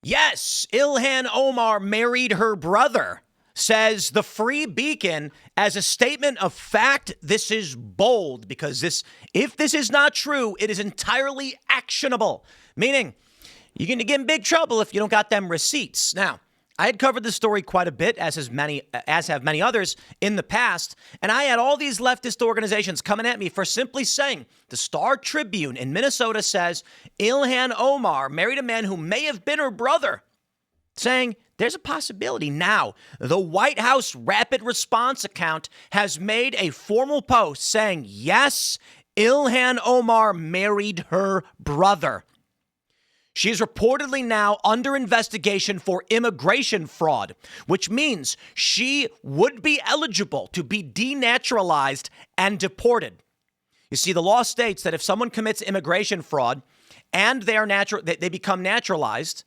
Yes, Ilhan Omar married her brother, says the Free Beacon. As a statement of fact, this is bold because if this is not true, it is entirely actionable, meaning you're going to get in big trouble if you don't got them receipts. Now, I had covered this story quite a bit, as have many others in the past, and I had all these leftist organizations coming at me for simply saying the Star Tribune in Minnesota says Ilhan Omar married a man who may have been her brother, saying there's a possibility. Now, the White House Rapid Response account has made a formal post saying, yes, Ilhan Omar married her brother. She is reportedly now under investigation for immigration fraud, which means she would be eligible to be denaturalized and deported. You see, the law states that if someone commits immigration fraud and they become naturalized,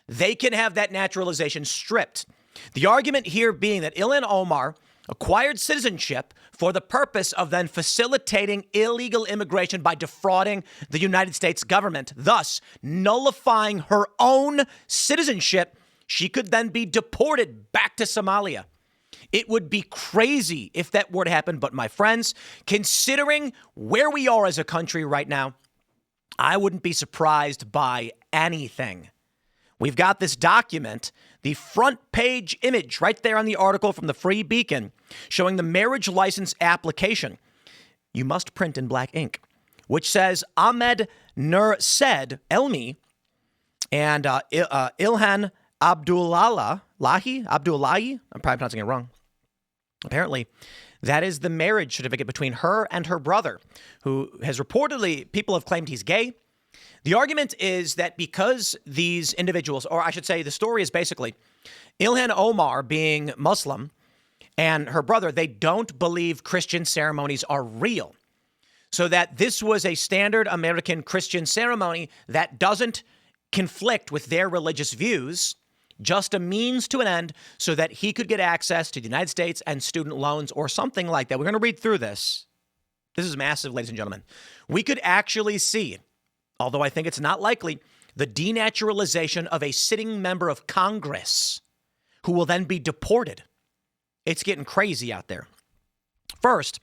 they can have that naturalization stripped. The argument here being that Ilhan Omar acquired citizenship for the purpose of then facilitating illegal immigration by defrauding the United States government, thus nullifying her own citizenship. She could then be deported back to Somalia. It would be crazy if that were to happen. But my friends, considering where we are as a country right now, I wouldn't be surprised by anything. We've got this document, the front page image right there on the article from the Free Beacon, showing the marriage license application. You must print in black ink, which says Ahmed Nur Said Elmi and Ilhan Abdullahi. I'm probably pronouncing it wrong. Apparently, that is the marriage certificate between her and her brother, who has reportedly, people have claimed he's gay. The argument is that because these individuals, or I should say the story is basically Ilhan Omar being Muslim and her brother, they don't believe Christian ceremonies are real. So that this was a standard American Christian ceremony that doesn't conflict with their religious views, just a means to an end so that he could get access to the United States and student loans or something like that. We're going to read through this. This is massive, ladies and gentlemen. We could actually see, although I think it's not likely, the denaturalization of a sitting member of Congress who will then be deported. It's getting crazy out there. First,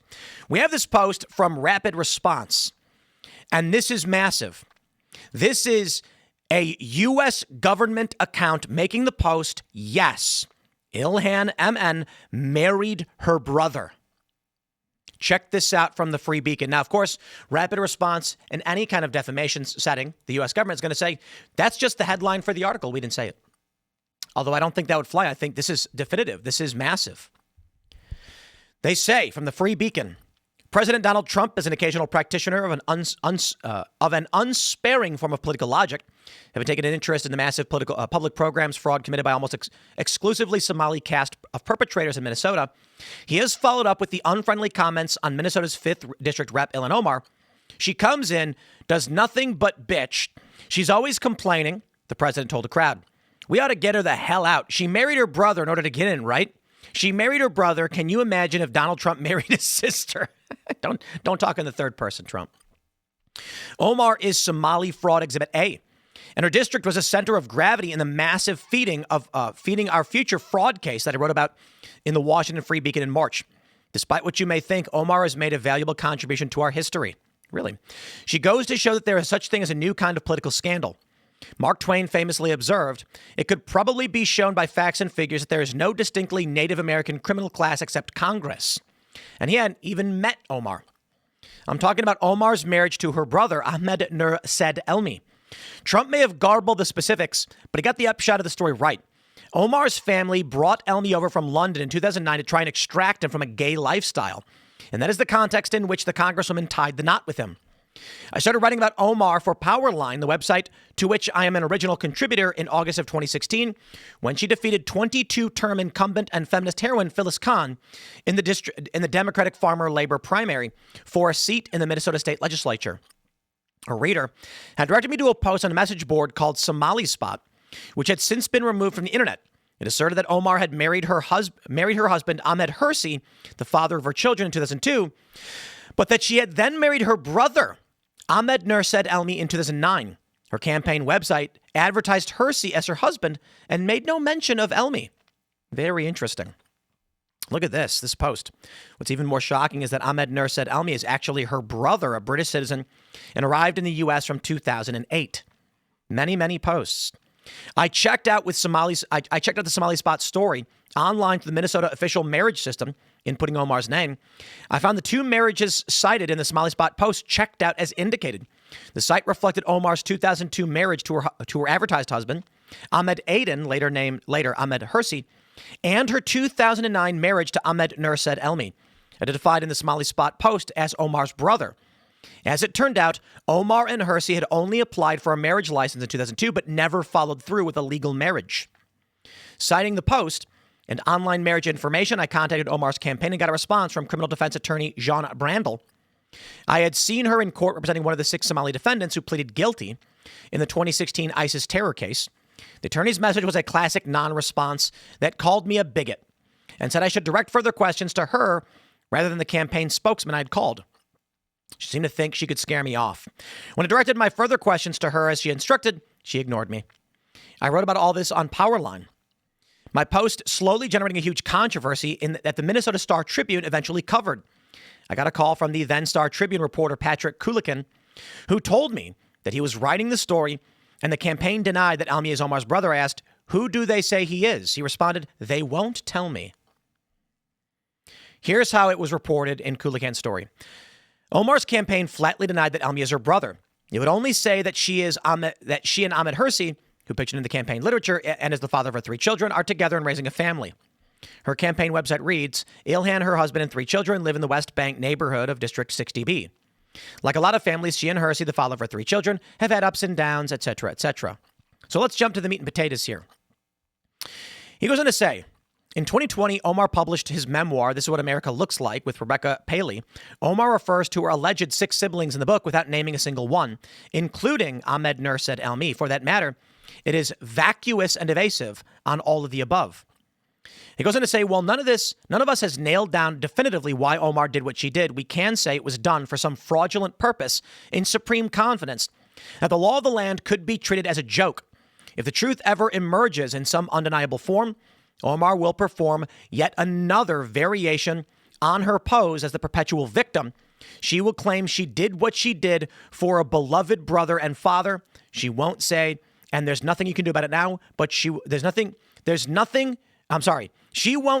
we have this post from Rapid Response, and this is massive. This is a U.S. government account making the post, yes, Ilhan MN married her brother. Check this out from the Free Beacon. Now, of course, Rapid Response in any kind of defamation setting, the U.S. government is going to say, that's just the headline for the article. We didn't say it. Although I don't think that would fly. I think this is definitive. This is massive. They say from the Free Beacon, President Donald Trump is an occasional practitioner of an unsparing form of political logic, having taken an interest in the massive public programs fraud committed by almost exclusively Somali caste of perpetrators in Minnesota. He has followed up with the unfriendly comments on Minnesota's 5th District Rep. Ilhan Omar. She comes in, does nothing but bitch. She's always complaining, the president told the crowd. We ought to get her the hell out. She married her brother in order to get in, right? She married her brother. Can you imagine if Donald Trump married his sister? Don't talk in the third person, Trump. Omar is Somali fraud exhibit A, and her district was a center of gravity in the massive feeding our future fraud case that I wrote about in the Washington Free Beacon in March. Despite what you may think, Omar has made a valuable contribution to our history. Really. She goes to show that there is such thing as a new kind of political scandal. Mark Twain famously observed, it could probably be shown by facts and figures that there is no distinctly Native American criminal class except Congress. And he hadn't even met Omar. I'm talking about Omar's marriage to her brother, Ahmed Nur Said Elmi. Trump may have garbled the specifics, but he got the upshot of the story right. Omar's family brought Elmi over from London in 2009 to try and extract him from a gay lifestyle. And that is the context in which the congresswoman tied the knot with him. I started writing about Omar for Powerline, the website to which I am an original contributor, in August of 2016, when she defeated 22-term incumbent and feminist heroine Phyllis Khan in the Democratic Farmer Labor primary for a seat in the Minnesota State Legislature. A reader had directed me to a post on a message board called Somali Spot, which had since been removed from the internet. It asserted that Omar had married her husband, Ahmed Hersi, the father of her children, in 2002, but that she had then married her brother, Ahmed Nur Said Elmi, in 2009. Her campaign website advertised Hersey as her husband and made no mention of Elmi. Very interesting. Look at this post. What's even more shocking is that Ahmed Nurset Elmi is actually her brother, a British citizen, and arrived in the U.S. from 2008. Many, many posts. I checked out the Somali Spot story online to the Minnesota official marriage system, inputting Omar's name. I found the two marriages cited in the Somali Spot post checked out as indicated. The site reflected Omar's 2002 marriage to her advertised husband, Ahmed Aden, later Ahmed Hersey, and her 2009 marriage to Ahmed Nurset Elmi, identified in the Somali Spot post as Omar's brother. As it turned out, Omar and Hersey had only applied for a marriage license in 2002, but never followed through with a legal marriage. Citing the post and online marriage information, I contacted Omar's campaign and got a response from criminal defense attorney Jean Brandel. I had seen her in court representing one of the 6 Somali defendants who pleaded guilty in the 2016 ISIS terror case. The attorney's message was a classic non-response that called me a bigot and said I should direct further questions to her rather than the campaign spokesman I'd called. She seemed to think she could scare me off. When I directed my further questions to her as she instructed, she ignored me. I wrote about all this on Powerline. My post slowly generating a huge controversy that the Minnesota Star Tribune eventually covered. I got a call from the then Star Tribune reporter Patrick Kulikin, who told me that he was writing the story and the campaign denied that Elmi is Omar's brother. I asked, "Who do they say he is?" He responded, "They won't tell me." Here's how it was reported in Kulikin's story. Omar's campaign flatly denied that Elmi is her brother. It would only say that she and Ahmed Hersey, who pictured in the campaign literature and is the father of her 3 children, are together and raising a family. Her campaign website reads, Ilhan, her husband, and 3 children live in the West Bank neighborhood of District 60B. Like a lot of families, she and Hersey, the father of her 3 children, have had ups and downs, etc., etc. So let's jump to the meat and potatoes here. He goes on to say, in 2020, Omar published his memoir, This is What America Looks Like, with Rebecca Paley. Omar refers to her alleged 6 siblings in the book without naming a single one, including Ahmed Nurset Elmi. For that matter, it is vacuous and evasive on all of the above. He goes on to say, well, none of us has nailed down definitively why Omar did what she did. We can say it was done for some fraudulent purpose in supreme confidence that the law of the land could be treated as a joke. If the truth ever emerges in some undeniable form, Omar will perform yet another variation on her pose as the perpetual victim. She will claim she did what she did for a beloved brother and father. She won't say, and there's nothing you can do about it now, but she won't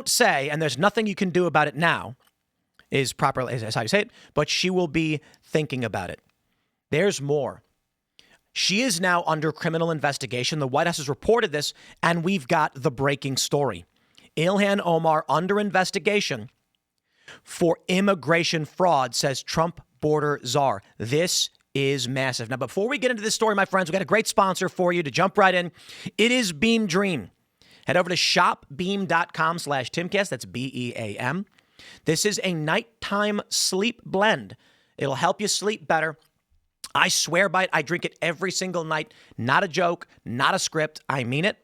say, and there's nothing you can do about it now, is properly, is how you say it, but she will be thinking about it. There's more. She is now under criminal investigation. The White House has reported this, and we've got the breaking story. Ilhan Omar under investigation for immigration fraud, says Trump border czar. This is massive. Now, before we get into this story, my friends, we've got a great sponsor for you to jump right in. It is Beam Dream. Head over to shopbeam.com/Timcast. That's BEAM. This is a nighttime sleep blend. It'll help you sleep better. I swear by it. I drink it every single night. Not a joke, not a script. I mean it.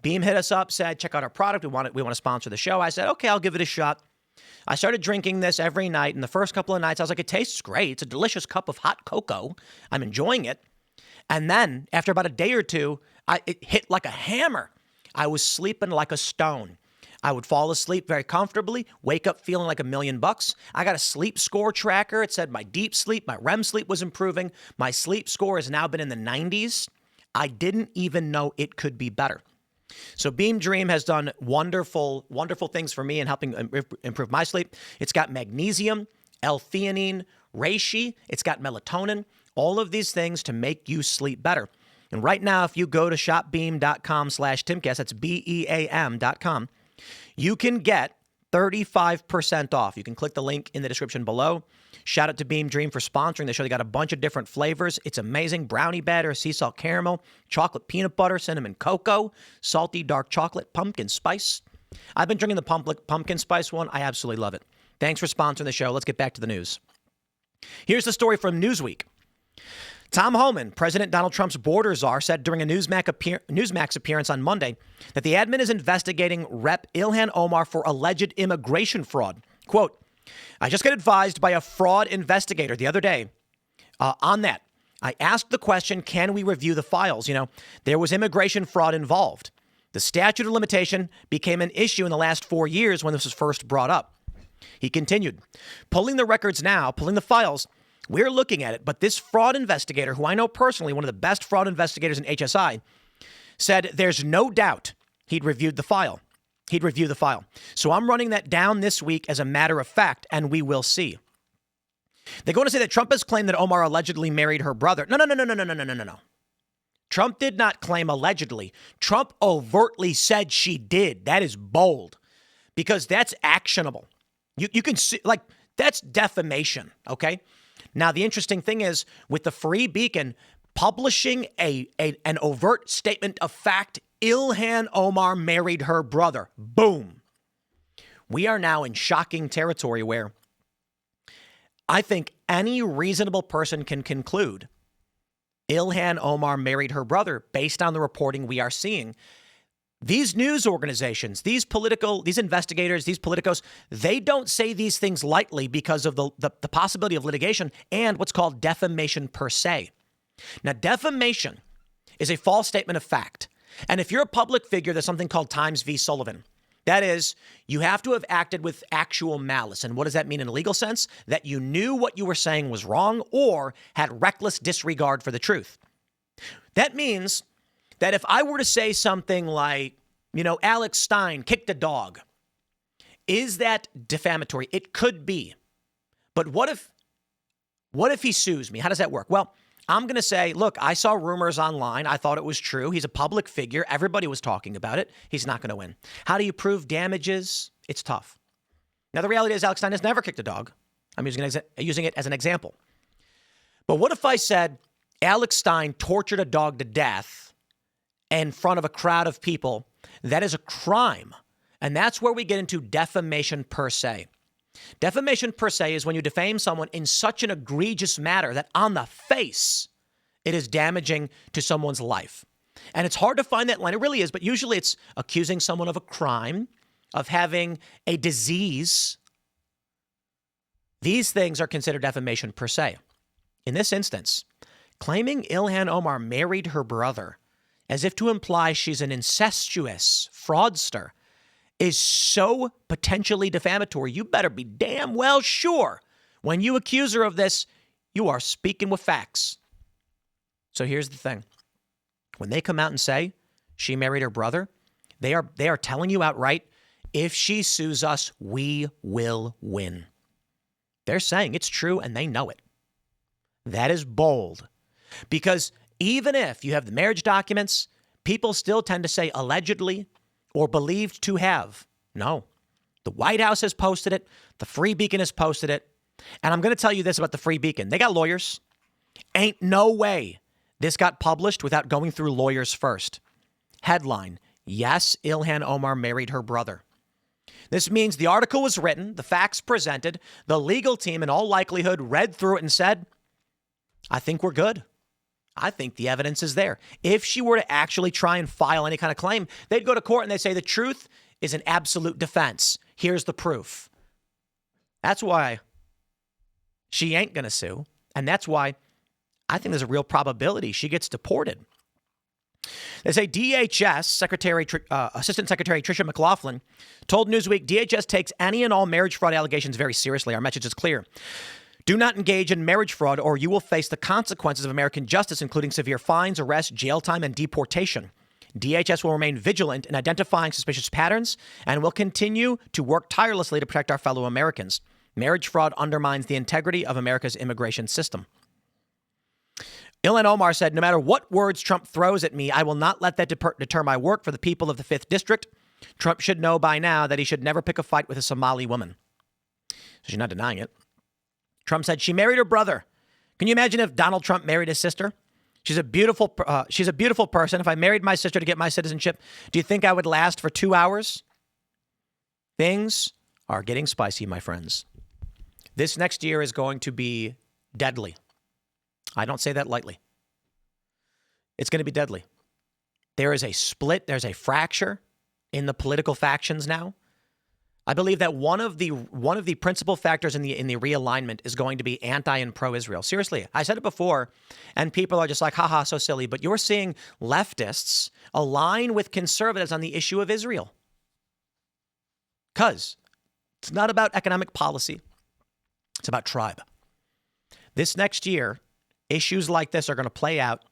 Beam hit us up, said, check out our product. We want to sponsor the show. I said, okay, I'll give it a shot. I started drinking this every night. And the first couple of nights, I was like, it tastes great. It's a delicious cup of hot cocoa. I'm enjoying it. And then after about a day or two, it hit like a hammer. I was sleeping like a stone. I would fall asleep very comfortably, wake up feeling like $1 million. I got a sleep score tracker. It said my deep sleep, my REM sleep was improving. My sleep score has now been in the 90s. I didn't even know it could be better. So Beam Dream has done wonderful, wonderful things for me in helping improve my sleep. It's got magnesium, L-theanine, reishi. It's got melatonin, all of these things to make you sleep better. And right now, if you go to shopbeam.com/Timcast, that's BEAM.com, you can get 35% off. You can click the link in the description below. Shout out to Beam Dream for sponsoring the show. They got a bunch of different flavors. It's amazing. Brownie batter, sea salt caramel, chocolate peanut butter, cinnamon cocoa, salty dark chocolate, pumpkin spice. I've been drinking the pumpkin spice one. I absolutely love it. Thanks for sponsoring the show. Let's get back to the news. Here's the story from Newsweek. Tom Homan, President Donald Trump's border czar, said during a Newsmax appearance on Monday that the admin is investigating Rep. Ilhan Omar for alleged immigration fraud. Quote, I just got advised by a fraud investigator the other day on that. I asked the question, can we review the files? There was immigration fraud involved. The statute of limitation became an issue in the last 4 years when this was first brought up. He continued, pulling the records now, pulling the files, we're looking at it. But this fraud investigator, who I know personally, one of the best fraud investigators in HSI, said there's no doubt he'd reviewed the file. He'd review the file. So I'm running that down this week as a matter of fact, and we will see. They're going to say that Trump has claimed that Omar allegedly married her brother. No. Trump did not claim allegedly. Trump overtly said she did. That is bold because that's actionable. You can see, that's defamation, okay? Now, the interesting thing is with the Free Beacon publishing an overt statement of fact, Ilhan Omar married her brother. Boom. We are now in shocking territory where I think any reasonable person can conclude Ilhan Omar married her brother based on the reporting we are seeing. These news organizations, these investigators, these politicos, they don't say these things lightly because of the possibility of litigation and what's called defamation per se. Now, defamation is a false statement of fact. And if you're a public figure, there's something called Times v. Sullivan. That is, you have to have acted with actual malice. And what does that mean in a legal sense? That you knew what you were saying was wrong or had reckless disregard for the truth. That means that if I were to say something like, Alex Stein kicked a dog, is that defamatory? It could be. But what if he sues me? How does that work? Well, I'm going to say, look, I saw rumors online. I thought it was true. He's a public figure. Everybody was talking about it. He's not going to win. How do you prove damages? It's tough. Now, the reality is Alex Stein has never kicked a dog. I'm using it as an example. But what if I said Alex Stein tortured a dog to death in front of a crowd of people? That is a crime. And that's where we get into defamation per se. Defamation per se is when you defame someone in such an egregious manner that on the face, it is damaging to someone's life. And it's hard to find that line. It really is. But usually it's accusing someone of a crime, of having a disease. These things are considered defamation per se. In this instance, claiming Ilhan Omar married her brother as if to imply she's an incestuous fraudster is so potentially defamatory. You better be damn well sure when you accuse her of this, you are speaking with facts. So here's the thing. When they come out and say she married her brother, they are telling you outright, if she sues us, we will win. They're saying it's true and they know it. That is bold because even if you have the marriage documents, people still tend to say allegedly or believed to have. No. The White House has posted it. The Free Beacon has posted it. And I'm going to tell you this about the Free Beacon. They got lawyers. Ain't no way this got published without going through lawyers first. Headline, yes, Ilhan Omar married her brother. This means the article was written, the facts presented, the legal team in all likelihood read through it and said, I think we're good. I think the evidence is there. If she were to actually try and file any kind of claim, they'd go to court and they'd say the truth is an absolute defense. Here's the proof. That's why she ain't going to sue. And that's why I think there's a real probability she gets deported. They say DHS Assistant Secretary Tricia McLaughlin told Newsweek DHS takes any and all marriage fraud allegations very seriously. Our message is clear. Do not engage in marriage fraud or you will face the consequences of American justice, including severe fines, arrest, jail time, and deportation. DHS will remain vigilant in identifying suspicious patterns and will continue to work tirelessly to protect our fellow Americans. Marriage fraud undermines the integrity of America's immigration system. Ilhan Omar said, no matter what words Trump throws at me, I will not let that deter my work for the people of the 5th District. Trump should know by now that he should never pick a fight with a Somali woman. So she's not denying it. Trump said she married her brother. Can you imagine if Donald Trump married his sister? She's a beautiful person. If I married my sister to get my citizenship, do you think I would last for 2 hours? Things are getting spicy, my friends. This next year is going to be deadly. I don't say that lightly. It's going to be deadly. There is a split. There's a fracture in the political factions now. I believe that one of the principal factors in the realignment is going to be anti and pro-Israel. Seriously, I said it before, and people are just like, haha, so silly. But you're seeing leftists align with conservatives on the issue of Israel. Because it's not about economic policy. It's about tribe. This next year, issues like this are going to play out.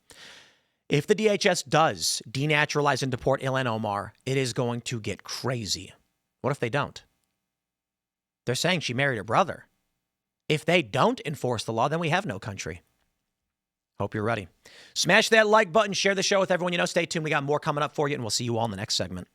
If the DHS does denaturalize and deport Ilhan Omar, it is going to get crazy. What if they don't? They're saying she married her brother. If they don't enforce the law, then we have no country. Hope you're ready. Smash that like button. Share the show with everyone you know. Stay tuned. We got more coming up for you, and we'll see you all in the next segment.